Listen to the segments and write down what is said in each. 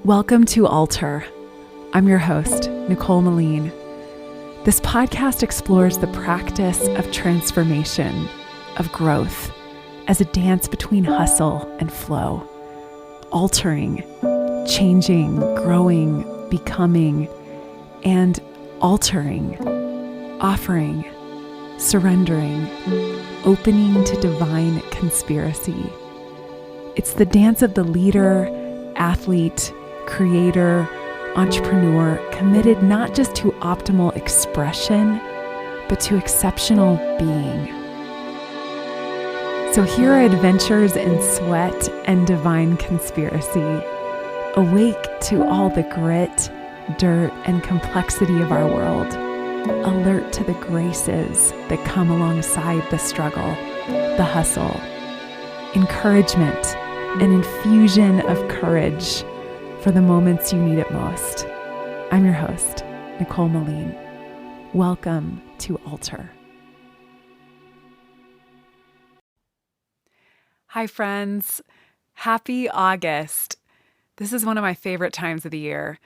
Welcome to Alter. I'm your host, Nicole Meline. This podcast explores the practice of transformation, of growth, as a dance between hustle and flow, altering, changing, growing, becoming, and altering, offering, surrendering, opening to divine conspiracy. It's the dance of the leader, athlete, creator, entrepreneur, committed not just to optimal expression, but to exceptional being. So here are adventures in sweat and divine conspiracy. Awake to all the grit, dirt, and complexity of our world. Alert to the graces that come alongside the struggle, the hustle. Encouragement, an infusion of courage for the moments you need it most. I'm your host, Nicole Meline. Welcome to Alter. Hi, friends. Happy August. This is one of my favorite times of the year.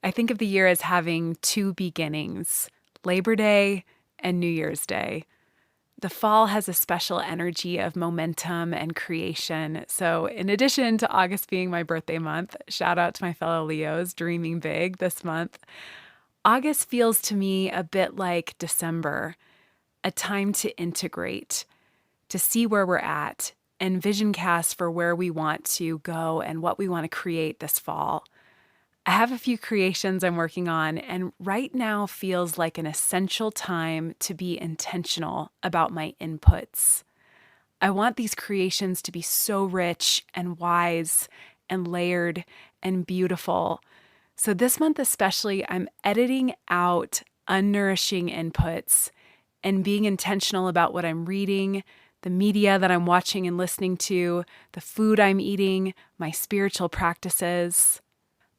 I think of the year as having two beginnings, Labor Day and New Year's Day. The fall has a special energy of momentum and creation. So in addition to August being my birthday month, shout out to my fellow Leos dreaming big this month, August feels to me a bit like December, a time to integrate, to see where we're at, and vision cast for where we want to go and what we want to create this fall. I have a few creations I'm working on, and right now feels like an essential time to be intentional about my inputs. I want these creations to be so rich and wise and layered and beautiful. So this month especially, I'm editing out unnourishing inputs and being intentional about what I'm reading, the media that I'm watching and listening to, the food I'm eating, my spiritual practices.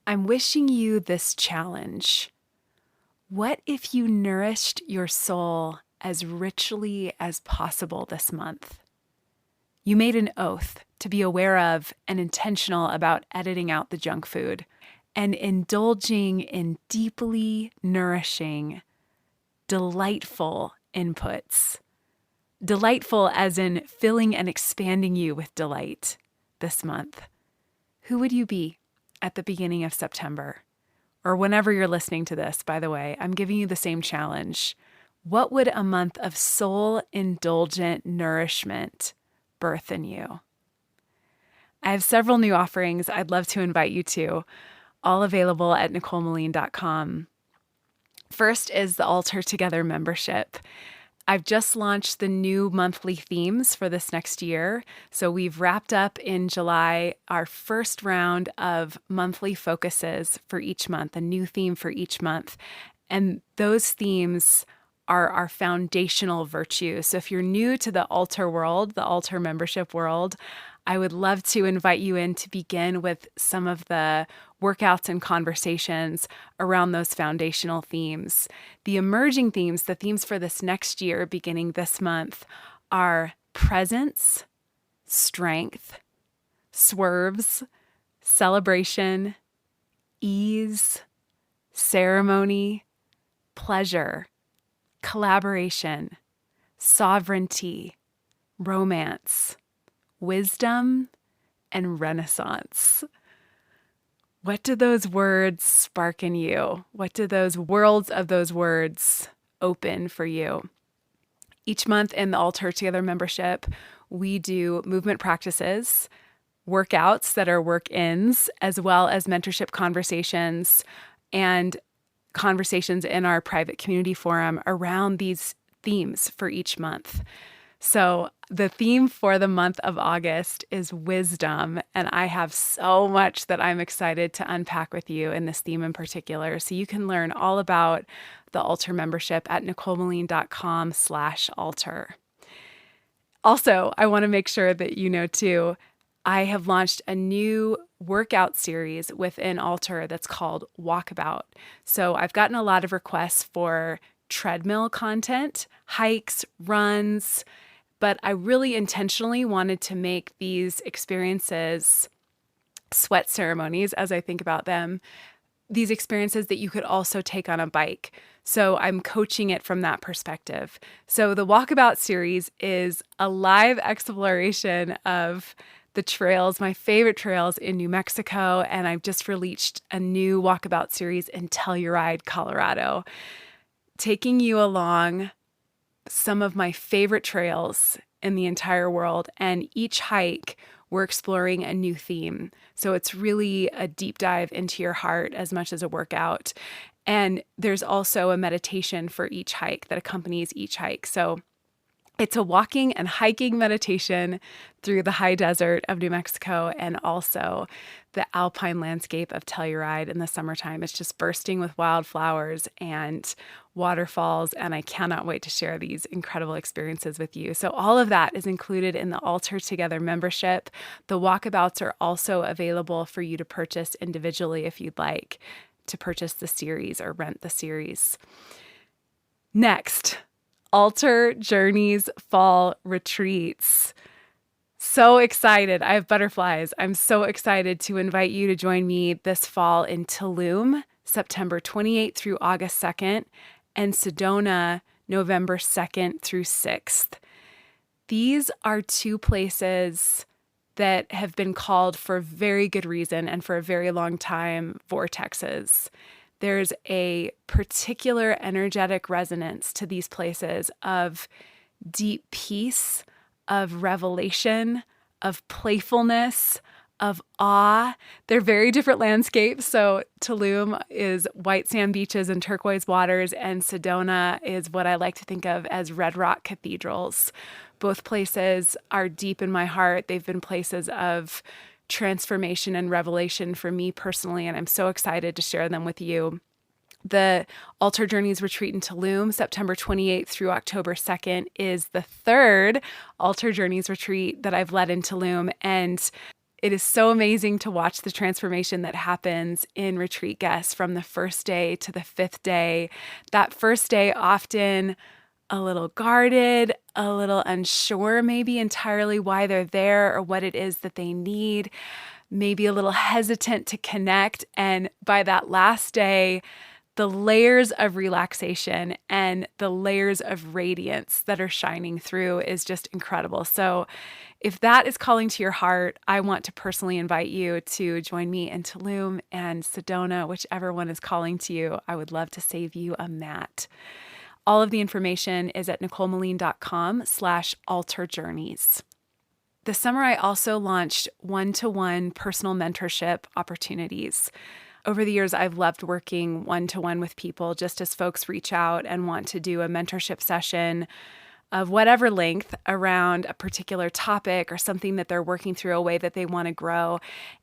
I'm wishing you this challenge. What if you nourished your soul as richly as possible this month? You made an oath to be aware of and intentional about editing out the junk food and indulging in deeply nourishing, delightful inputs. Delightful as in filling and expanding you with delight this month. Who would you be at the beginning of September? Or whenever you're listening to this, by the way, I'm giving you the same challenge. What would a month of soul-indulgent nourishment birth in you? I have several new offerings I'd love to invite you to, all available at NicoleMeline.com. First is the Alter Together membership. I've just launched the new monthly themes for this next year. So we've wrapped up in July our first round of monthly focuses for each month, a new theme for each month. And those themes are our foundational virtues. So if you're new to the Alter world, the Alter membership world, I would love to invite you in to begin with some of the workouts and conversations around those foundational themes. The emerging themes, the themes for this next year, beginning this month, are presence, strength, swerves, celebration, ease, ceremony, pleasure, collaboration, sovereignty, romance, wisdom, and renaissance. What do those words spark in you? What do those worlds of those words open for you? Each month in the Alter Together membership, we do movement practices, workouts that are work-ins, as well as mentorship conversations and conversations in our private community forum around these themes for each month. So the theme for the month of August is wisdom, and I have so much that I'm excited to unpack with you in this theme in particular. So you can learn all about the Alter membership at NicoleMeline.com/alter. Also, I want to make sure that you know too, I have launched a new workout series within Alter that's called Walkabout. So I've gotten a lot of requests for treadmill content, hikes, runs, but I really intentionally wanted to make these experiences sweat ceremonies as I think about them, these experiences that you could also take on a bike. So I'm coaching it from that perspective. So the Walkabout series is a live exploration of the trails, my favorite trails in New Mexico. And I've just released a new Walkabout series in Telluride, Colorado, taking you along some of my favorite trails in the entire world. And each hike, we're exploring a new theme. So it's really a deep dive into your heart as much as a workout. And there's also a meditation for each hike that accompanies each hike. So it's a walking and hiking meditation through the high desert of New Mexico and also the alpine landscape of Telluride in the summertime. It's just bursting with wildflowers and waterfalls, and I cannot wait to share these incredible experiences with you. So all of that is included in the Alter Together membership. The walkabouts are also available for you to purchase individually if you'd like to purchase the series or rent the series. Next, Alter Journeys Fall Retreats. So excited. I have butterflies. I'm so excited to invite you to join me this fall in Tulum, September 28th through August 2nd, and Sedona, November 2nd through 6th. These are two places that have been called for very good reason and for a very long time vortexes. There's a particular energetic resonance to these places of deep peace, of revelation, of playfulness, of awe. They're very different landscapes. So Tulum is white sand beaches and turquoise waters, and Sedona is what I like to think of as red rock cathedrals. Both places are deep in my heart. They've been places of transformation and revelation for me personally, and I'm so excited to share them with you. The Alter Journeys retreat in Tulum, September 28th through October 2nd, is the third Alter Journeys retreat that I've led in Tulum, and it is so amazing to watch the transformation that happens in retreat guests from the first day to the fifth day. That first day often a little guarded, a little unsure maybe entirely why they're there or what it is that they need, maybe a little hesitant to connect. And by that last day, the layers of relaxation and the layers of radiance that are shining through is just incredible. So if that is calling to your heart, I want to personally invite you to join me in Tulum and Sedona, whichever one is calling to you. I would love to save you a mat. All of the information is at NicoleMeline.com/alterjourneys. This summer, I also launched one-to-one personal mentorship opportunities. Over the years, I've loved working one-to-one with people just as folks reach out and want to do a mentorship session of whatever length around a particular topic or something that they're working through, a way that they want to grow.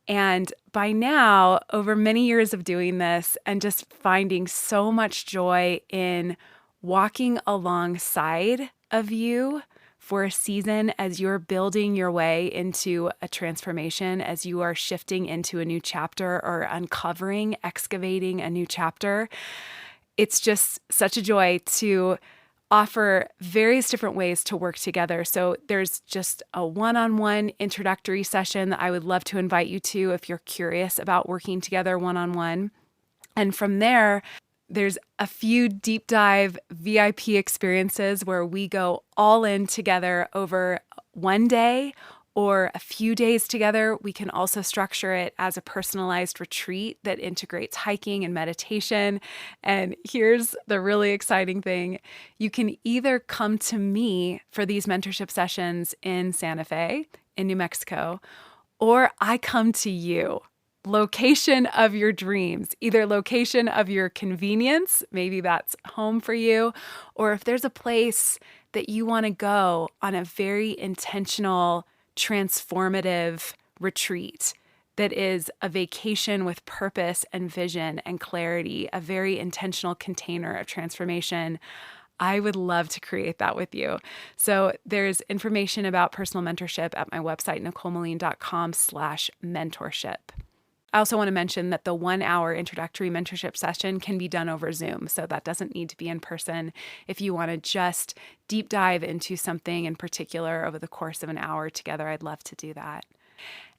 And by now, over many years of doing this and just finding so much joy in walking alongside of you for a season as you're building your way into a transformation, as you are shifting into a new chapter or uncovering, excavating a new chapter. It's just such a joy to offer various different ways to work together. So there's just a one-on-one introductory session that I would love to invite you to if you're curious about working together one-on-one. And from there, there's a few deep dive VIP experiences where we go all in together over one day or a few days together. We can also structure it as a personalized retreat that integrates hiking and meditation. And here's the really exciting thing. You can either come to me for these mentorship sessions in Santa Fe, in New Mexico, or I come to you. Location of your dreams, either location of your convenience, maybe that's home for you, or if there's a place that you want to go on a very intentional, transformative retreat that is a vacation with purpose and vision and clarity, a very intentional container of transformation, I would love to create that with you. So there's information about personal mentorship at my website, NicoleMeline.com/mentorship. I also want to mention that the 1-hour introductory mentorship session can be done over Zoom, so that doesn't need to be in person. If you want to just deep dive into something in particular over the course of an hour together, I'd love to do that.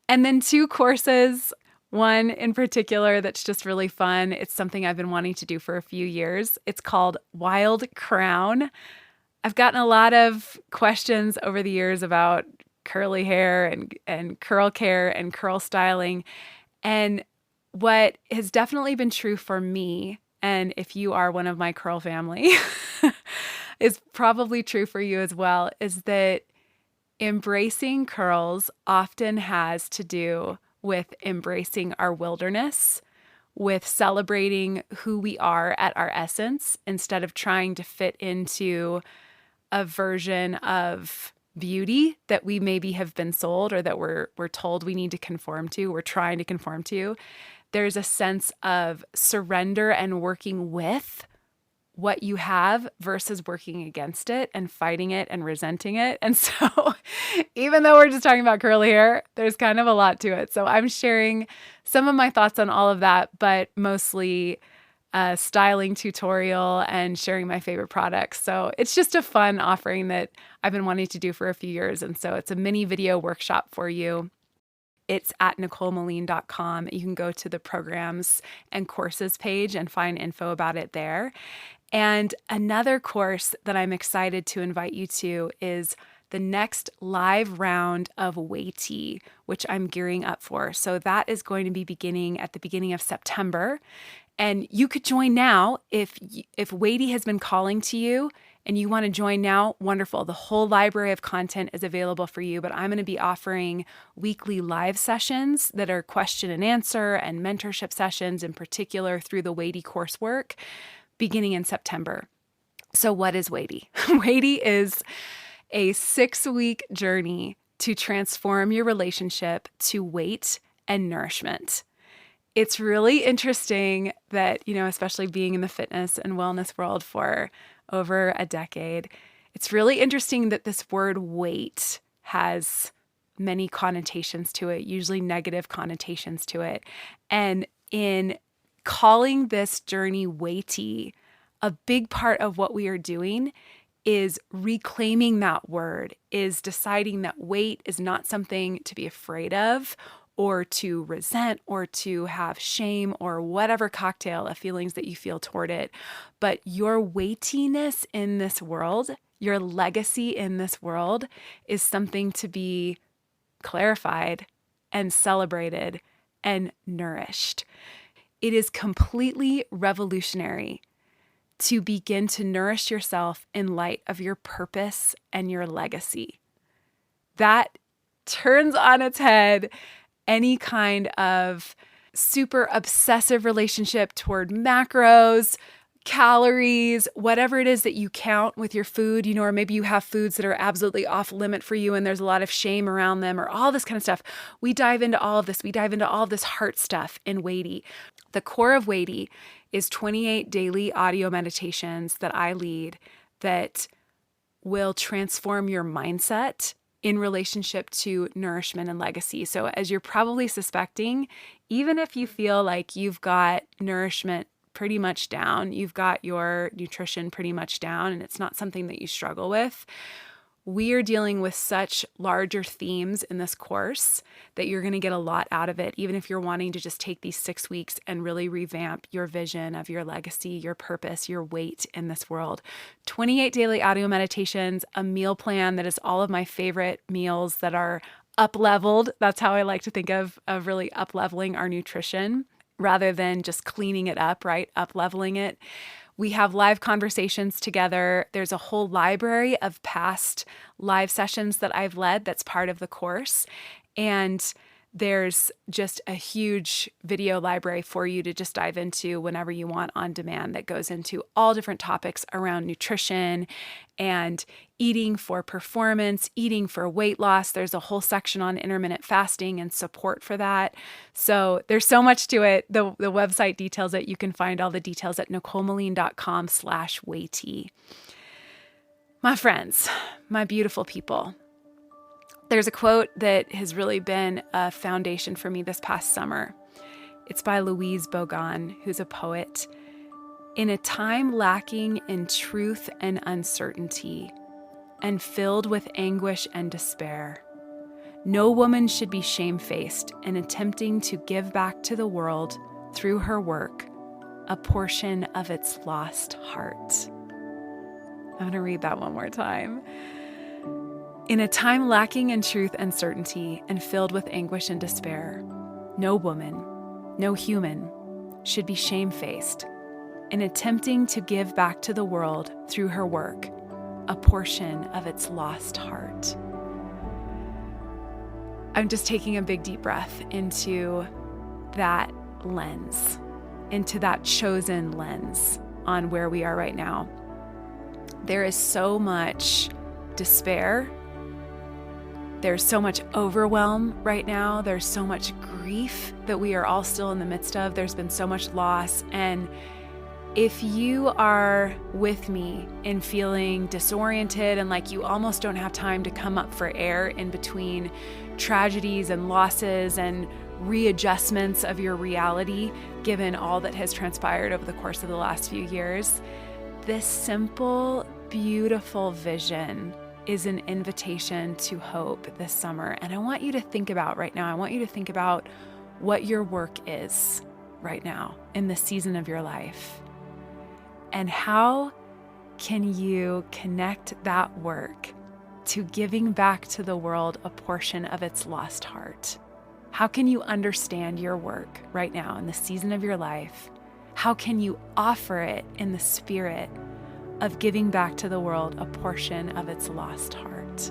And then 2 courses, one in particular that's just really fun. It's something I've been wanting to do for a few years. It's called Wild Crown. I've gotten a lot of questions over the years about curly hair and curl care and curl styling. And what has definitely been true for me, and if you are one of my curl family, is probably true for you as well, is that embracing curls often has to do with embracing our wilderness, with celebrating who we are at our essence instead of trying to fit into a version of beauty that we maybe have been sold or that we're told we need to conform to, we're trying to conform to. There's a sense of surrender and working with what you have versus working against it and fighting it and resenting it. And so even though we're just talking about curly hair, there's kind of a lot to it. So I'm sharing some of my thoughts on all of that, but mostly a styling tutorial and sharing my favorite products. So it's just a fun offering that I've been wanting to do for a few years. And so it's a mini video workshop for you. It's at NicoleMeline.com. You can go to the programs and courses page and find info about it there. And another course that I'm excited to invite you to is the next live round of HIIT, which I'm gearing up for. So that is going to be beginning at the beginning of September. And you could join now if HIIT has been calling to you and you want to join now, wonderful. The whole library of content is available for you, but I'm going to be offering weekly live sessions that are question and answer and mentorship sessions in particular through the HIIT coursework beginning in September. So what is HIIT? HIIT is a 6-week journey to transform your relationship to weight and nourishment. It's really interesting that, especially being in the fitness and wellness world for over a decade, it's really interesting that this word weight has many connotations to it, usually negative connotations to it. And in calling this journey weighty, a big part of what we are doing is reclaiming that word, is deciding that weight is not something to be afraid of or to resent or to have shame or whatever cocktail of feelings that you feel toward it. But your weightiness in this world, your legacy in this world is something to be clarified and celebrated and nourished. It is completely revolutionary to begin to nourish yourself in light of your purpose and your legacy. That turns on its head any kind of super obsessive relationship toward macros, calories, whatever it is that you count with your food, or maybe you have foods that are absolutely off limit for you and there's a lot of shame around them or all this kind of stuff. We dive into all of this. We dive into all of this heart stuff in HIIT. The core of HIIT is 28 daily audio meditations that I lead that will transform your mindset in relationship to nourishment and legacy. So as you're probably suspecting, even if you feel like you've got nourishment pretty much down, you've got your nutrition pretty much down, and it's not something that you struggle with, we are dealing with such larger themes in this course that you're going to get a lot out of it, even if you're wanting to just take these 6 weeks and really revamp your vision of your legacy, your purpose, your weight in this world. 28 daily audio meditations, a meal plan that is all of my favorite meals that are up-leveled. That's how I like to think of really up-leveling our nutrition rather than just cleaning it up, right? Up-leveling it. We have live conversations together. There's a whole library of past live sessions that I've led that's part of the course. And there's just a huge video library for you to just dive into whenever you want on demand that goes into all different topics around nutrition and eating for performance, eating for weight loss. There's a whole section on intermittent fasting and support for that. So there's so much to it. The website details it. You can find all the details at NicoleMeline.com/weighty. My friends, my beautiful people, there's a quote that has really been a foundation for me this past summer. It's by Louise Bogan, who's a poet. In a time lacking in truth and uncertainty, and filled with anguish and despair, No woman should be shamefaced in attempting to give back to the world through her work a portion of its lost heart. I'm going to read that one more time. In a time lacking in truth and certainty and filled with anguish and despair, no woman, no human, should be shamefaced in attempting to give back to the world through her work a portion of its lost heart. I'm just taking a big deep breath into that lens, into that chosen lens on where we are right now. There is so much despair. There's so much overwhelm right now. There's so much grief that we are all still in the midst of. There's been so much loss. And if you are with me in feeling disoriented and like you almost don't have time to come up for air in between tragedies and losses and readjustments of your reality, given all that has transpired over the course of the last few years, this simple, beautiful vision is an invitation to hope this summer. And I want you to think about right now, I want you to think about what your work is right now in the season of your life. And how can you connect that work to giving back to the world a portion of its lost heart? How can you understand your work right now in the season of your life? How can you offer it in the spirit of giving back to the world a portion of its lost heart?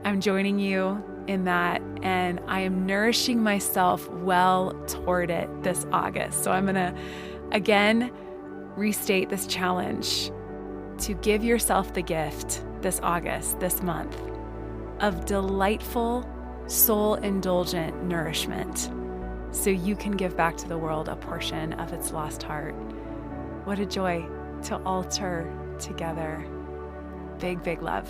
I'm joining you in that, and I am nourishing myself well toward it this August. So I'm going to, again, restate this challenge to give yourself the gift this August, this month, of delightful, soul-indulgent nourishment so you can give back to the world a portion of its lost heart. What a joy to alter together. Big, big love.